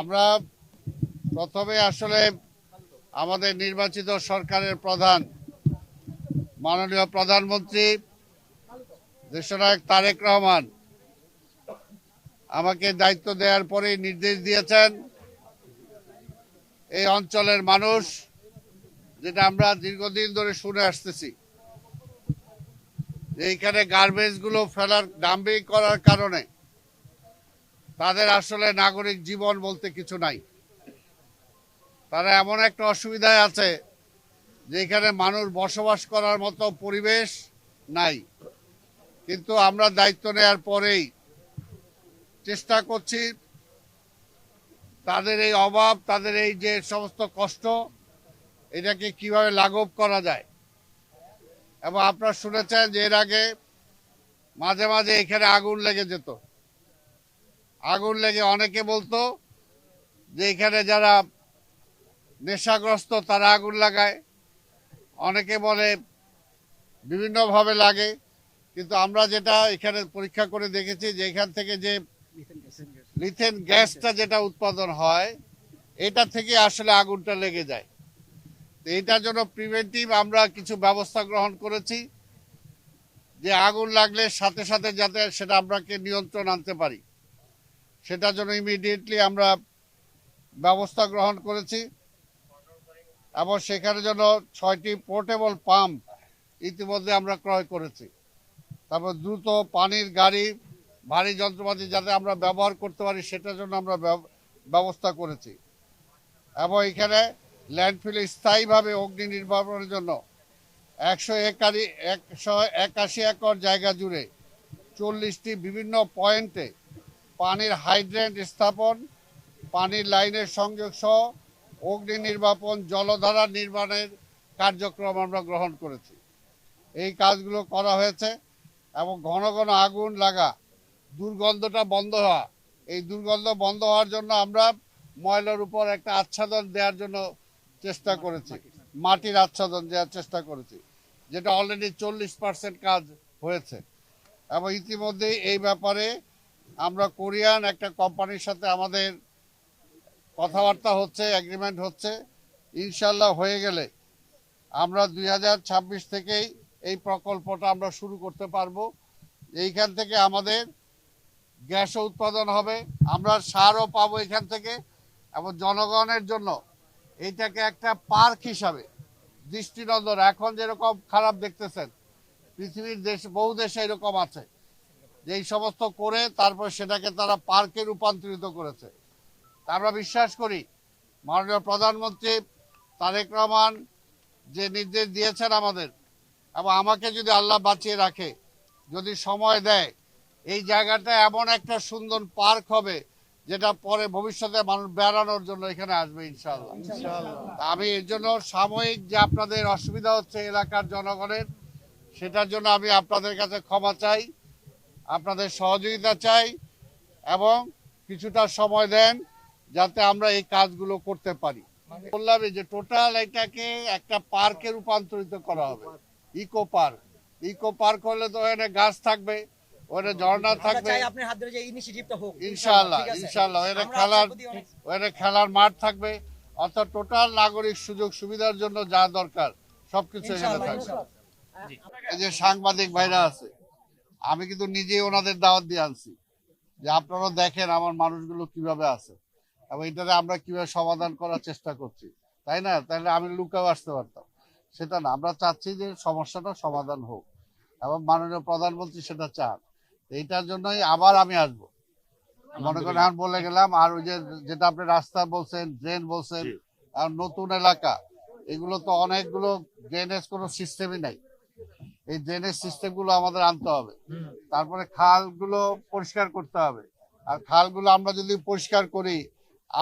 আমরা প্রথমে আসলে আমাদের নির্বাচিত সরকারের প্রধান মাননীয় প্রধানমন্ত্রী দেশনায়ক তারেক রহমান আমাকে দায়িত্ব দেওয়ার পরেই নির্দেশ দিয়েছেন এই অঞ্চলের মানুষ, যেটা আমরা দীর্ঘদিন ধরে শুনে আসতেছি, যে এইখানে গার্বেজ গুলো ফেলার ডাম্পিং করার কারণে তাদের আসলে নাগরিক জীবন বলতে কিছু নাই। তারা এমন একটা অসুবিধায় আছে যেখানে মানুষ বসবাস করার মতো পরিবেশ নাই। কিন্তু আমরা দায়িত্ব নেওয়ার পরেই চেষ্টা করছি তাদের এই অভাব, তাদের এই যে সমস্ত কষ্ট, এটাকে কিভাবে লাঘব করা যায়। এবং আপনারা শুনেছেন যে এর আগে মাঝে মাঝে এখানে আগুন লেগে যেত। আগুন লেগে অনেকে বলতো যে এখানে যারা নেশাগ্রস্ত তারা আগুন লাগায়, অনেকে বলে বিভিন্নভাবে লাগে। কিন্তু আমরা যেটা এখানে পরীক্ষা করে দেখেছি যে এখান থেকে যে লিথেন গ্যাসটা যেটা উৎপাদন হয়, এটা থেকে আসলে আগুনটা লেগে যায়। তো এটার জন্য প্রিভেন্টিভ আমরা কিছু ব্যবস্থা গ্রহণ করেছি, যে আগুন লাগলে সাথে সাথে যাতে সেটা আমরাকে নিয়ন্ত্রণ আনতে পারি, সেটার জন্য ইমিডিয়েটলি আমরা ব্যবস্থা গ্রহণ করেছি। এবং সেখানে জন্য 6টি পোর্টেবল পাম্প ইতিমধ্যে আমরা ক্রয় করেছি। তারপর দ্রুত পানির গাড়ি, ভারী যন্ত্রপাতি যাতে আমরা ব্যবহার করতে পারি, সেটার জন্য আমরা ব্যবস্থা করেছি। এবং এখানে ল্যান্ডফিলে স্থায়ীভাবে অগ্নি নির্বাপনের জন্য 181 একর জায়গা জুড়ে 40টি বিভিন্ন পয়েন্টে পানির হাইড্রেন্ট স্থাপন, পানির লাইনের সংযোগ সহ অগ্নি নির্বাপন, জলধারা নির্মাণের কার্যক্রম আমরা গ্রহণ করেছি। এই কাজগুলো করা হয়েছে। এবং ঘন ঘন আগুন লাগা, দুর্গন্ধটা বন্ধ হওয়া, এই দুর্গন্ধ বন্ধ হওয়ার জন্য আমরা ময়লার উপর একটা আচ্ছাদন দেওয়ার জন্য চেষ্টা করেছি, মাটির আচ্ছাদন দেওয়ার চেষ্টা করেছি, যেটা অলরেডি 40% কাজ হয়েছে। এবং ইতিমধ্যেই এই ব্যাপারে আমরা কোরিয়ান একটা কোম্পানির সাথে আমাদের কথাবার্তা হচ্ছে, এগ্রিমেন্ট হচ্ছে। ইনশাল্লাহ হয়ে গেলে আমরা 2026 থেকেই এই প্রকল্পটা আমরা শুরু করতে পারবো। এইখান থেকে আমাদের গ্যাসও উৎপাদন হবে, আমরা সারও পাবো এখান থেকে। এবং জনগণের জন্য এইটাকে একটা পার্ক হিসাবে দৃষ্টিনন্দন, এখন যেরকম খারাপ দেখতেছেন, পৃথিবীর দেশ বহু দেশে এরকম আছে যে এই সমস্ত করে তারপর সেটাকে তারা পার্কে রূপান্তরিত করেছে। আমরা বিশ্বাস করি মাননীয় প্রধানমন্ত্রী তারেক রহমান যে নির্দেশ দিয়েছেন আমাদের, এবং আমাকে যদি আল্লাহ বাঁচিয়ে রাখে, যদি সময় দেয়, এই জায়গাটা এমন একটা সুন্দর পার্ক হবে যেটা পরে ভবিষ্যতে মানুষ বেড়ানোর জন্য এখানে আসবে ইনশাআল্লাহ। আমি এর জন্য সাময়িক যে আপনাদের অসুবিধা হচ্ছে এলাকার জনগণের, সেটার জন্য আমি আপনাদের কাছে ক্ষমা চাই, আপনাদের সহযোগিতা চাই, এবং কিছুটা সময় দেন যাতে আমরা এই কাজগুলো করতে পারি। বললাম যে টোটাল এটাকে একটা পার্কে রূপান্তরিত করা হবে, ইকো পার্ক। ইকো পার্ক হলে তো ওখানে গাছ থাকবে, ওখানে ঝর্ণা থাকবে, ইনশাআল্লাহ ইনশাআল্লাহ ওখানে খেলার মাঠ থাকবে। অর্থাৎ টোটাল নাগরিক সুযোগ সুবিধার জন্য যা দরকার সবকিছু এখানে থাকবে। এই যে সাংবাদিক ভাইরা আছে, আমি কিন্তু নিজেই ওনাদের দাওয়াত দিয়ে আনছি যে আপনারা দেখেন আমার মানুষগুলো কিভাবে আছে এবং এটাতে আমরা কিভাবে সমাধান করার চেষ্টা করছি, তাই না? তাহলে আমি লুকাও আসতে পারতাম, সেটা না। আমরা চাচ্ছি যে সমস্যাটা সমাধান হোক, এবং মাননীয় প্রধানমন্ত্রী সেটা চান। এইটার জন্যই আবার আমি আসবো। মনে করেন এখন বলে গেলাম, আর ওই যে যেটা আপনি রাস্তা বলছেন, ড্রেন বলছেন, আর নতুন এলাকা, এগুলো তো অনেকগুলো ড্রেনেজ কোনো সিস্টেমই নাই। এই ড্রেনেজ সিস্টেম গুলো আমাদের আনতে হবে। তারপরে খালগুলো পরিষ্কার করতে হবে। আর খালগুলো আমরা যদি পরিষ্কার করি,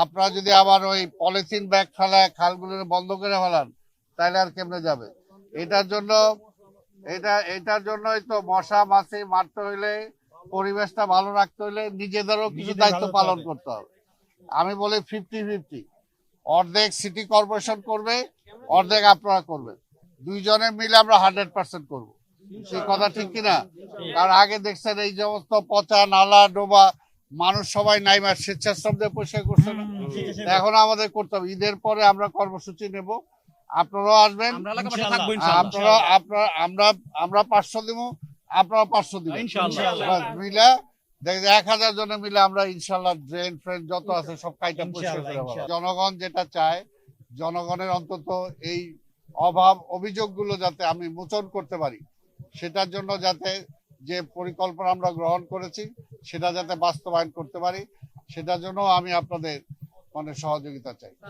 আপনারা যদি আবার ওই পলিথিন ব্যাগ ফেলায় খালগুলো বন্ধ করে ফেলান, তাহলে আর কেমনে যাবে? এটার জন্যই তো মশা মাছি মারতে হইলে, পরিবেশটা ভালো রাখতে হইলে নিজেদেরও কিছু দায়িত্ব পালন করতে হবে। আমি বলি 50-50, অর্ধেক সিটি কর্পোরেশন করবে, অর্ধেক আপনারা করবেন, দুইজনে মিলে আমরা 100% করবো। সেই কথা ঠিক কিনা? কারণ আগে দেখছেন এই সমস্ত পচা নালা ডোবা মানুষ সবাই নাইমার স্বেচ্ছাশ্রম দিয়ে পরিষ্কার করছে না? এখন আমাদের করতে হবে। ঈদের পরে আমরা কর্মসূচি নেব, আপনারাও আসবেন। আমরা এলাকার পাশে থাকবো ইনশাআল্লাহ। আমরা 500 দিব, আপনারা 500 দিবেন ইনশাআল্লাহ। বাস, মিলা দেখ 1000 জনে মিলে আমরা ইনশাল্লাহ ড্রেন ফ্রেন যত আছে সব কাইটা পরিষ্কার করে ফেলবো। জনগণ যেটা চায়, জনগণের অন্তত এই অভাব অভিযোগগুলো যাতে আমি মোচন করতে পারি, সেটার জন্য যাতে যে পরিকল্পনা আমরা গ্রহণ করেছি সেটা যাতে বাস্তবায়ন করতে পারি, সেটার জন্য আমি আপনাদের সহযোগিতা চাই।